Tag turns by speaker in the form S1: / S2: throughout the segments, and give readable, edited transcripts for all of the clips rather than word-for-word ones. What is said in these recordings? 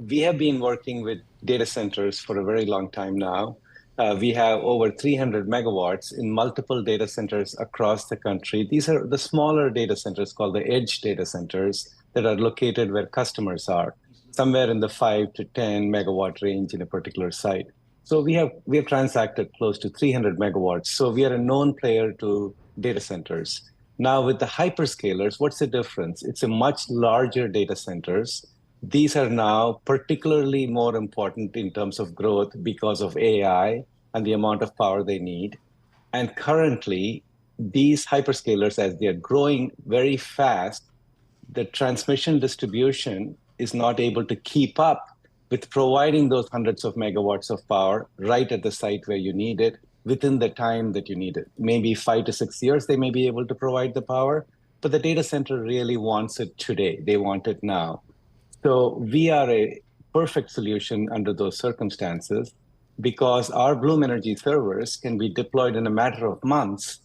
S1: we have been working with data centers for a very long time now. We have over 300 megawatts in multiple data centers across the country. These are the smaller data centers called the edge data centers that are located where customers are, somewhere in the 5 to 10 megawatt range in a particular site. So we have transacted close to 300 megawatts. So we are a known player to data centers. Now with the hyperscalers, what's the difference? It's a much larger data centers. These are now particularly more important in terms of growth because of AI and the amount of power they need. And currently, these hyperscalers, as they're growing very fast, the transmission distribution is not able to keep up with providing those hundreds of megawatts of power right at the site where you need it within the time that you need it. Maybe 5 to 6 years, they may be able to provide the power, but the data center really wants it today. They want it now. So we are a perfect solution under those circumstances because our Bloom Energy servers can be deployed in a matter of months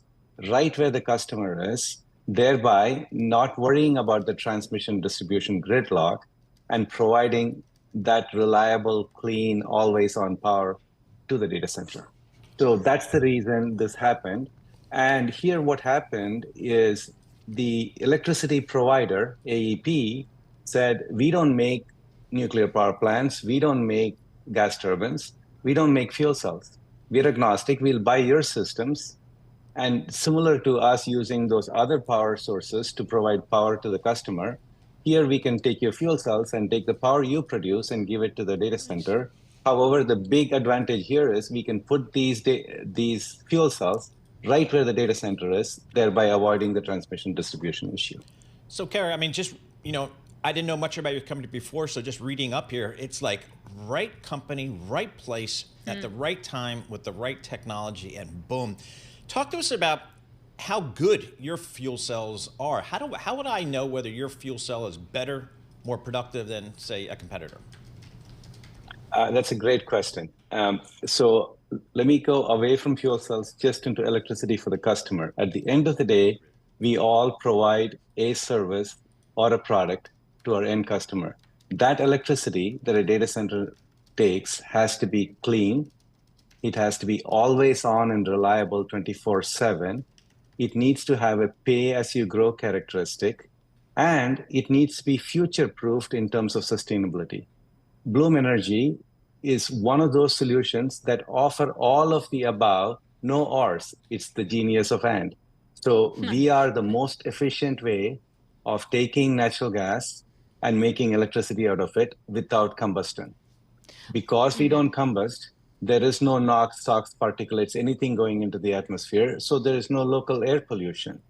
S1: right where the customer is, thereby not worrying about the transmission distribution gridlock and providing that reliable, clean, always-on power to the data center. So that's the reason this happened. And here what happened is the electricity provider, AEP, said, we don't make nuclear power plants, we don't make gas turbines, we don't make fuel cells. We're agnostic, we'll buy your systems. And similar to us using those other power sources to provide power to the customer, here we can take your fuel cells and take the power you produce and give it to the data center. However, the big advantage here is we can put these fuel cells right where the data center is, thereby avoiding the transmission distribution issue.
S2: So, Kara, I mean, just, I didn't know much about your company before, so just reading up here, it's like right company, right place, at the right time with the right technology, and boom. Talk to us about how good your fuel cells are. How would I know whether your fuel cell is better, more productive than, say, a competitor?
S1: That's a great question. So let me go away from fuel cells just into electricity for the customer. At the end of the day, we all provide a service or a product to our end customer. That electricity that a data center takes has to be clean. It has to be always on and reliable 24/7. It needs to have a pay-as-you-grow characteristic, and it needs to be future-proofed in terms of sustainability. Bloom Energy is one of those solutions that offer all of the above, no ors. It's the genius of and. So we are the most efficient way of taking natural gas and making electricity out of it without combustion. Because we don't combust, there is no NOx, SOx, particulates, anything going into the atmosphere. So there is no local air pollution.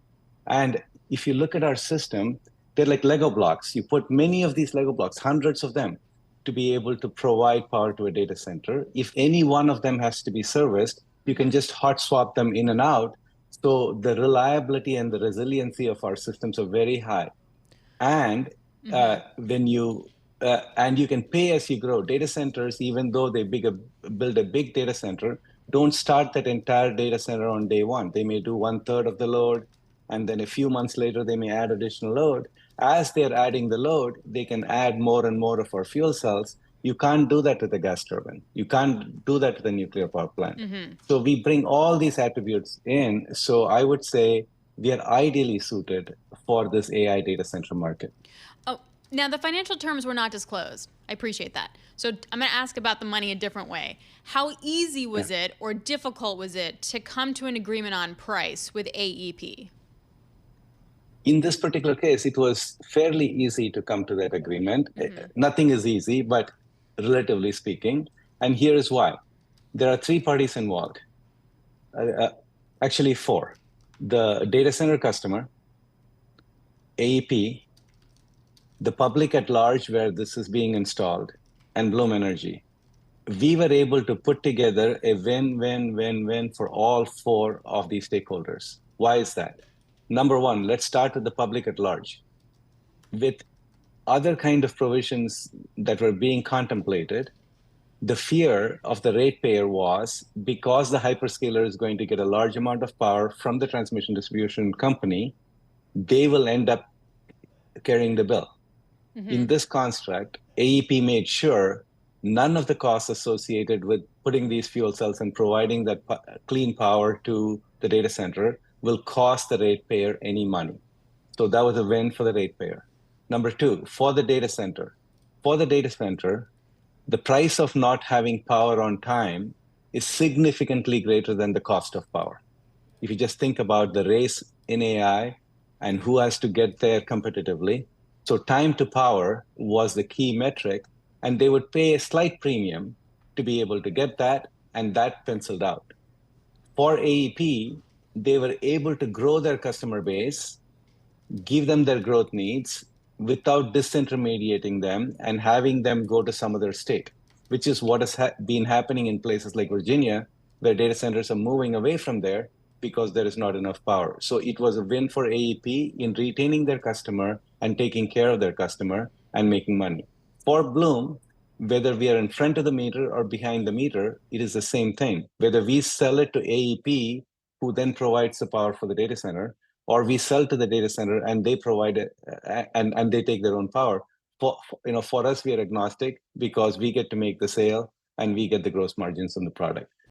S1: And if you look at our system, they're like Lego blocks. You put many of these Lego blocks, hundreds of them, to be able to provide power to a data center. If any one of them has to be serviced, you can just hot swap them in and out. So the reliability and the resiliency of our systems are very high. And and you can pay as you grow. Data centers, even though they build a big data center, don't start that entire data center on day one. They may do 1/3 of the load, and then a few months later, they may add additional load. As they're adding the load, they can add more and more of our fuel cells. You can't do that with a gas turbine. You can't do that with a nuclear power plant. So we bring all these attributes in. So I would say we are ideally suited for this AI data center market.
S3: Oh, now the financial terms were not disclosed. I appreciate that. So I'm going to ask about the money a different way. How easy was it or difficult was it to come to an agreement on price with AEP?
S1: In this particular case, it was fairly easy to come to that agreement. Nothing is easy, but relatively speaking. And here is why. There are 3 parties involved. Actually 4. The data center customer, AEP, the public at large where this is being installed, and Bloom Energy. We were able to put together a win-win-win-win for all 4 of these stakeholders. Why is that? Number one, let's start with the public at large. With other kind of provisions that were being contemplated, the fear of the ratepayer was because the hyperscaler is going to get a large amount of power from the transmission distribution company, they will end up carrying the bill. In this construct, AEP made sure none of the costs associated with putting these fuel cells and providing that clean power to the data center will cost the ratepayer any money. So that was a win for the ratepayer. Number two, for the data center. For the data center, the price of not having power on time is significantly greater than the cost of power. If you just think about the race in AI and who has to get there competitively, so time to power was the key metric, and they would pay a slight premium to be able to get that, and that penciled out. For AEP, they were able to grow their customer base, give them their growth needs without disintermediating them and having them go to some other state, which is what has been happening in places like Virginia, where data centers are moving away from there because there is not enough power. So it was a win for AEP in retaining their customer and taking care of their customer and making money. For Bloom, whether we are in front of the meter or behind the meter, it is the same thing. Whether we sell it to AEP, who then provides the power for the data center, or we sell to the data center and they provide it and they take their own power. For us, we are agnostic because we get to make the sale and we get the gross margins on the product.